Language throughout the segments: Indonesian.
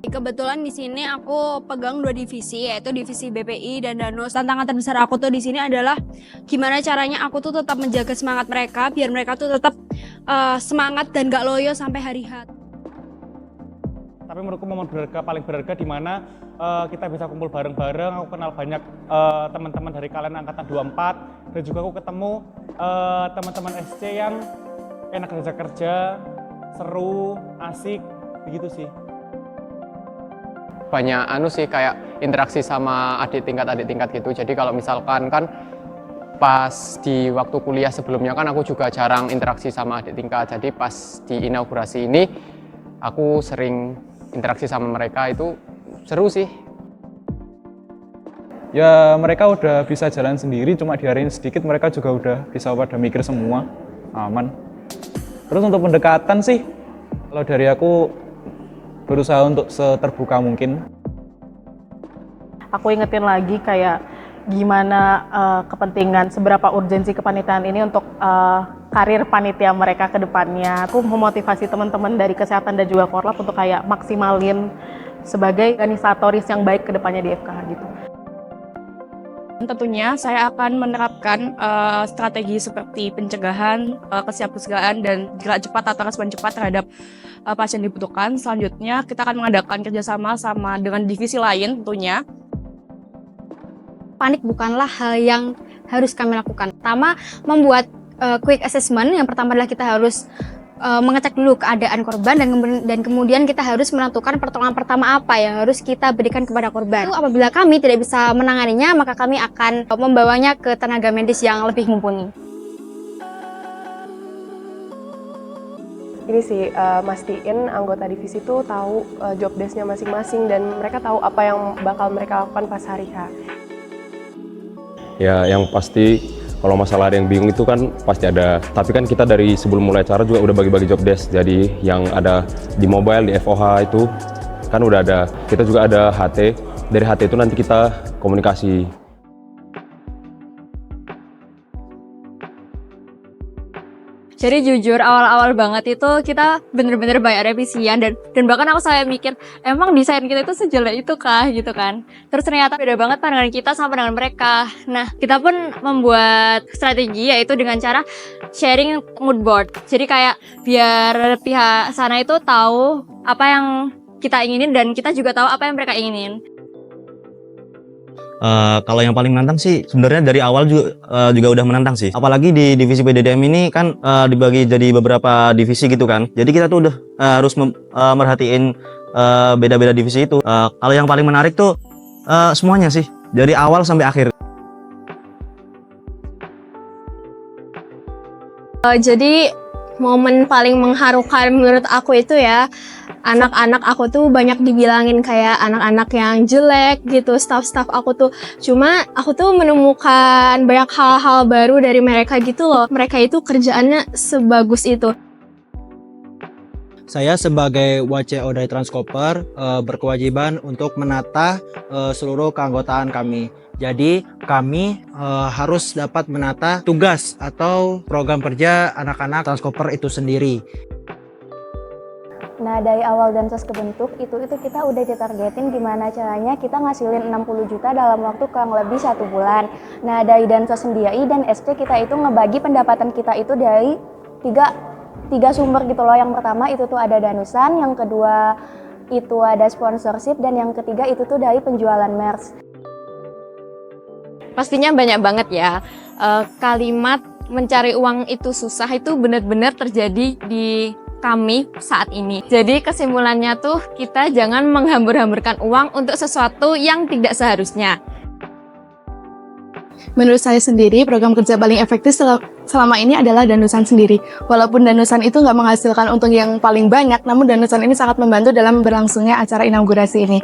Kebetulan di sini aku pegang dua divisi, yaitu divisi BPI dan Danus. Tantangan terbesar aku tuh di sini adalah gimana caranya aku tuh tetap menjaga semangat mereka, biar mereka tuh tetap semangat dan gak loyo sampai hari H. Tapi menurutku momen paling berharga di mana kita bisa kumpul bareng-bareng. Aku kenal banyak teman-teman dari kalian angkatan 24, dan juga aku ketemu teman-teman SC yang enak kerja, seru, asik, begitu sih. Banyak sih kayak interaksi sama adik tingkat gitu. Jadi kalau misalkan kan pas di waktu kuliah sebelumnya kan aku juga jarang interaksi sama adik tingkat. Jadi pas di inaugurasi ini aku sering interaksi sama mereka, itu seru sih. Ya mereka udah bisa jalan sendiri, cuma diarahin sedikit mereka juga udah bisa pada mikir semua, aman. Terus untuk pendekatan sih, kalau dari aku berusaha untuk seterbuka mungkin. Aku ingetin lagi kayak gimana kepentingan, seberapa urgensi kepanitiaan ini untuk karir panitia mereka ke depannya. Aku memotivasi teman-teman dari kesehatan dan juga korlap untuk kayak maksimalin sebagai organisatoris yang baik ke depannya di FKH gitu. Tentunya saya akan menerapkan strategi seperti pencegahan, kesiapsiagaan, dan gerak cepat atau respon cepat terhadap pasien dibutuhkan. Selanjutnya kita akan mengadakan kerjasama sama dengan divisi lain tentunya. Panik bukanlah hal yang harus kami lakukan. Pertama, membuat quick assessment. Yang pertama adalah kita harus mengecek dulu keadaan korban, dan kemudian kita harus menentukan pertolongan pertama apa yang harus kita berikan kepada korban. Apabila kami tidak bisa menanganinya, maka kami akan membawanya ke tenaga medis yang lebih mumpuni. Ini sih, mastiin anggota divisi itu tahu job desk-nya masing-masing dan mereka tahu apa yang bakal mereka lakukan pas hari H. Ya, yang pasti kalau masalah ada yang bingung itu kan pasti ada. Tapi kan kita dari sebelum mulai acara juga udah bagi-bagi job desk. Jadi yang ada di mobile, di FOH itu kan udah ada. Kita juga ada HT. Dari HT itu nanti kita komunikasi. Jadi jujur awal-awal banget itu kita bener-bener banyak revisian, dan bahkan aku sampai mikir emang desain kita itu sejelek itu kah gitu kan. Terus ternyata beda banget pandangan kita sama pandangan mereka. Nah, kita pun membuat strategi, yaitu dengan cara sharing mood board. Jadi kayak biar pihak sana itu tahu apa yang kita inginin dan kita juga tahu apa yang mereka inginin. Kalau yang paling menantang sih sebenarnya dari awal juga udah menantang sih. Apalagi di divisi PDDM ini kan dibagi jadi beberapa divisi gitu kan. Jadi kita tuh udah harus merhatiin beda-beda divisi itu. Kalau yang paling menarik tuh semuanya sih dari awal sampai akhir. Jadi momen paling mengharukan menurut aku itu ya, anak-anak aku tuh banyak dibilangin kayak anak-anak yang jelek gitu, staff-staff aku tuh. Cuma aku tuh menemukan banyak hal-hal baru dari mereka gitu loh. Mereka itu kerjaannya sebagus itu. Saya sebagai WCO dari Transkoper berkewajiban untuk menata seluruh keanggotaan kami. Jadi kami harus dapat menata tugas atau program kerja anak-anak Transkoper itu sendiri. Nah, dari awal Dansos kebentuk itu kita udah ditargetin gimana caranya kita ngasilin 60 juta dalam waktu kurang lebih 1 bulan. Nah, dari Dansos sendiri dan SC kita itu ngebagi pendapatan kita itu dari tiga sumber gitu loh. Yang pertama itu tuh ada danusan, yang kedua itu ada sponsorship, dan yang ketiga itu tuh dari penjualan merch. Pastinya banyak banget ya. Kalimat mencari uang itu susah itu benar-benar terjadi di kami saat ini. Jadi kesimpulannya tuh kita jangan menghambur-hamburkan uang untuk sesuatu yang tidak seharusnya. Menurut saya sendiri, program kerja paling efektif selama ini adalah danusan sendiri. Walaupun danusan itu nggak menghasilkan untung yang paling banyak, namun danusan ini sangat membantu dalam berlangsungnya acara inaugurasi ini.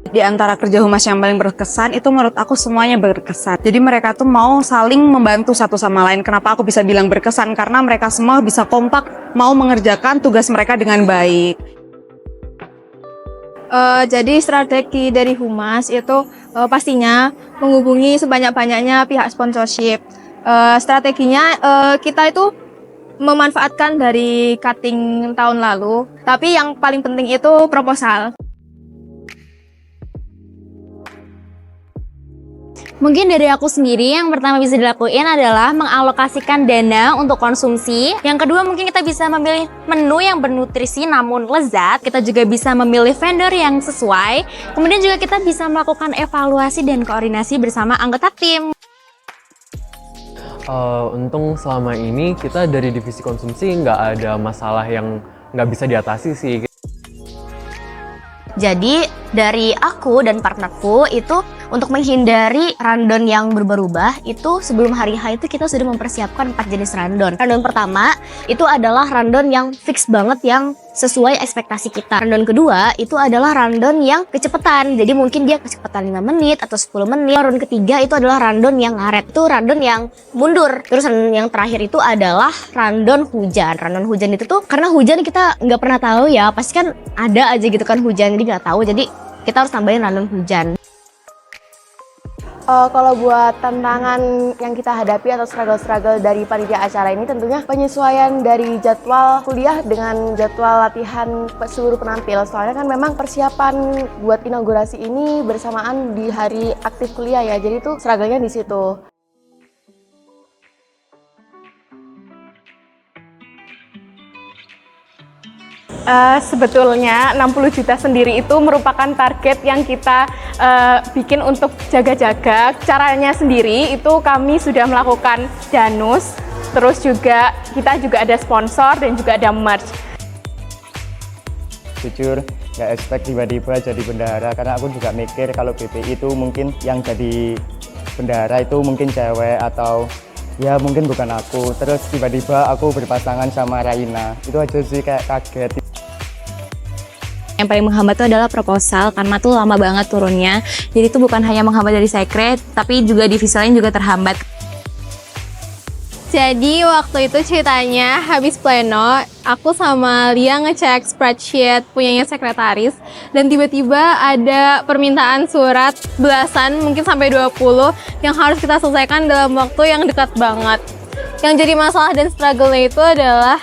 Di antara kerja humas yang paling berkesan itu menurut aku semuanya berkesan. Jadi mereka tuh mau saling membantu satu sama lain. Kenapa aku bisa bilang berkesan? Karena mereka semua bisa kompak mau mengerjakan tugas mereka dengan baik. Jadi strategi dari humas itu pastinya menghubungi sebanyak-banyaknya pihak sponsorship. Strateginya kita itu memanfaatkan dari cutting tahun lalu. Tapi yang paling penting itu proposal. Mungkin dari aku sendiri yang pertama bisa dilakuin adalah mengalokasikan dana untuk konsumsi. Yang kedua mungkin kita bisa memilih menu yang bernutrisi namun lezat. Kita juga bisa memilih vendor yang sesuai. Kemudian juga kita bisa melakukan evaluasi dan koordinasi bersama anggota tim. Untung selama ini kita dari divisi konsumsi nggak ada masalah yang nggak bisa diatasi sih. Jadi dari aku dan partnerku itu untuk menghindari rundown yang berubah-ubah itu sebelum hari H itu kita sudah mempersiapkan 4 jenis rundown. Rundown pertama itu adalah rundown yang fix banget yang sesuai ekspektasi kita. Rundown kedua itu adalah rundown yang kecepatan. Jadi mungkin dia kecepatan 5 menit atau 10 menit. Rundown ketiga itu adalah rundown yang ngaret. Itu rundown yang mundur. Terus rundown yang terakhir itu adalah rundown hujan. Rundown hujan itu tuh karena hujan kita nggak pernah tahu ya. Pasti kan ada aja gitu kan hujan. Jadi nggak tahu. Jadi kita harus tambahin rundown hujan. Kalau buat tantangan yang kita hadapi atau struggle-struggle dari panitia acara ini tentunya penyesuaian dari jadwal kuliah dengan jadwal latihan seluruh penampil. Soalnya kan memang persiapan buat inaugurasi ini bersamaan di hari aktif kuliah ya. Jadi itu struggle-nya di situ. Sebetulnya 60 juta sendiri itu merupakan target yang kita bikin untuk jaga-jaga. Caranya sendiri itu kami sudah melakukan danus, terus juga kita juga ada sponsor dan juga ada merch. Jujur nggak expect tiba-tiba jadi bendahara, karena aku juga mikir kalau BPI itu mungkin yang jadi bendahara itu mungkin cewek atau ya mungkin bukan aku. Terus tiba-tiba aku berpasangan sama Raina, itu aja sih kayak kaget. Yang paling menghambat itu adalah proposal karena tuh lama banget turunnya. Jadi itu bukan hanya menghambat dari secret, tapi juga divisi lain juga terhambat. Jadi waktu itu ceritanya habis pleno, aku sama Lia ngecek spreadsheet punyanya sekretaris dan tiba-tiba ada permintaan surat belasan, mungkin sampai 20 yang harus kita selesaikan dalam waktu yang dekat banget. Yang jadi masalah dan struggle-nya itu adalah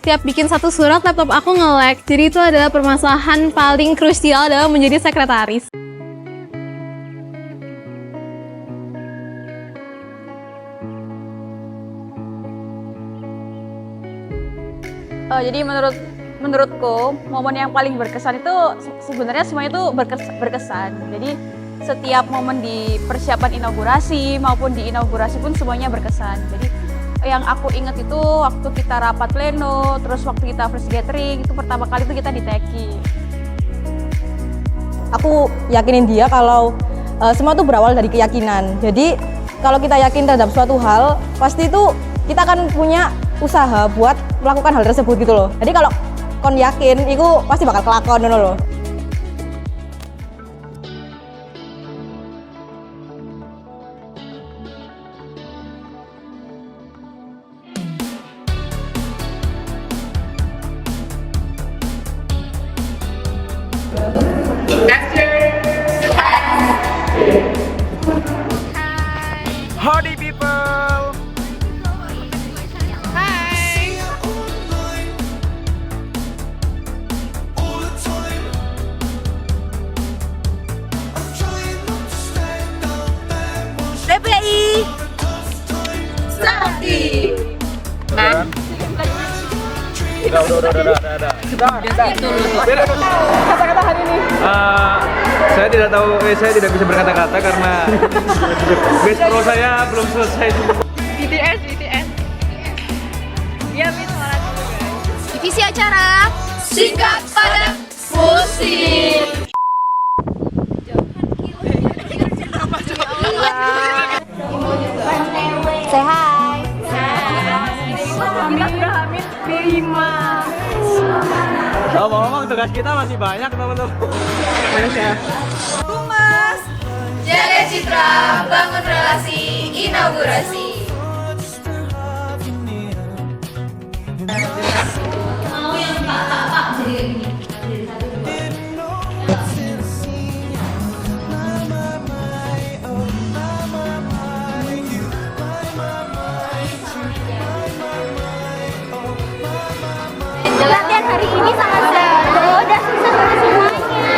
setiap bikin satu surat laptop aku nge-lag. Jadi itu adalah permasalahan paling krusial dalam menjadi sekretaris. Jadi menurutku momen yang paling berkesan itu sebenarnya semuanya itu berkesan. Jadi setiap momen di persiapan inaugurasi maupun di inaugurasi pun semuanya berkesan. Jadi yang aku ingat itu waktu kita rapat pleno, terus waktu kita first gathering, itu pertama kali itu kita di Teki. Aku yakinin dia kalau semua itu berawal dari keyakinan. Jadi kalau kita yakin terhadap suatu hal, pasti itu kita akan punya usaha buat melakukan hal tersebut gitu loh. Jadi kalau kon yakin, itu pasti bakal kelakon gitu loh. Howdy people. Hai. BPI Sakti. Udah. Kata-kata hari ini. Saya tidak tahu, saya tidak bisa berkata-kata karena base pro saya belum selesai. BTS. Dia suara dulu guys. Divisi acara singkat padat musik. Say hi. Kita sudah habis 5. Ngomong-ngomong tugas kita masih banyak teman-teman. Humas, jaga citra, bangun relasi, inaugurasi. Mau yang pak jadi gini. Ini sangat seru dan sukses untuk semuanya.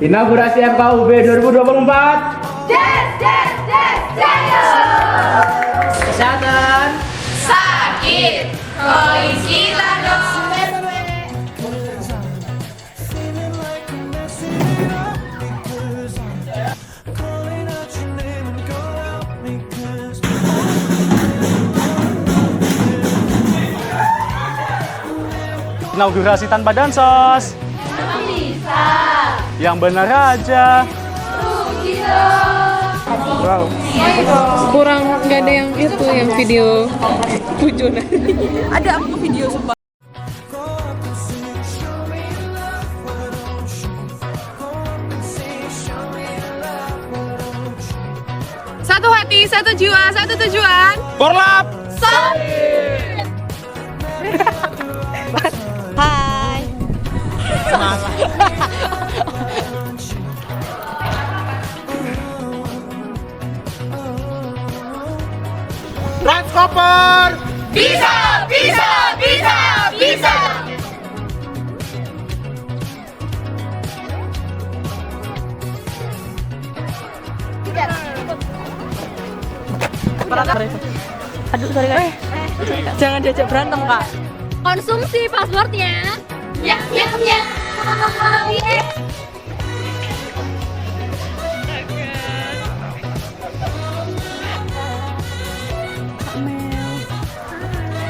Inaugurasi FKUB 2024. Jayo! Kesehatan. Sakit, koin kita dong. Inaugurasi tanpa dansos. Bisa. Yang benar aja. Rugi dong. Wow. Kurang nggak ada yang itu yang video pujunan. Ada aku video sumpah. Satu hati, satu jiwa, satu tujuan. Korlap. Solid. Hai. Transkoper. Bisa, bisa, bisa, bisa. Aduh, sorry guys. Jangan diajak berantem, Kak. Konsumsi passwordnya. Ya.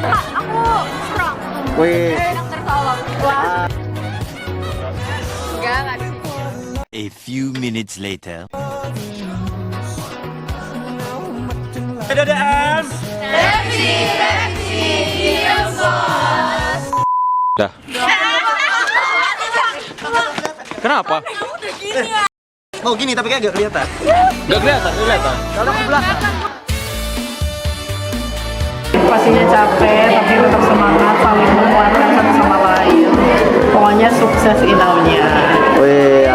Aku strong. Wih. Tertolong. Enggak di situ. A few minutes later. DDM. Revisi, diam bos. Dah. Kenapa? Mau gini tapi kayak gak kelihatan. Gak kelihatan. Kalau ke belakang. Pastinya capek, tapi tetap semangat, saling menguatkan satu sama lain. Pokoknya sukses inaunya. Wih,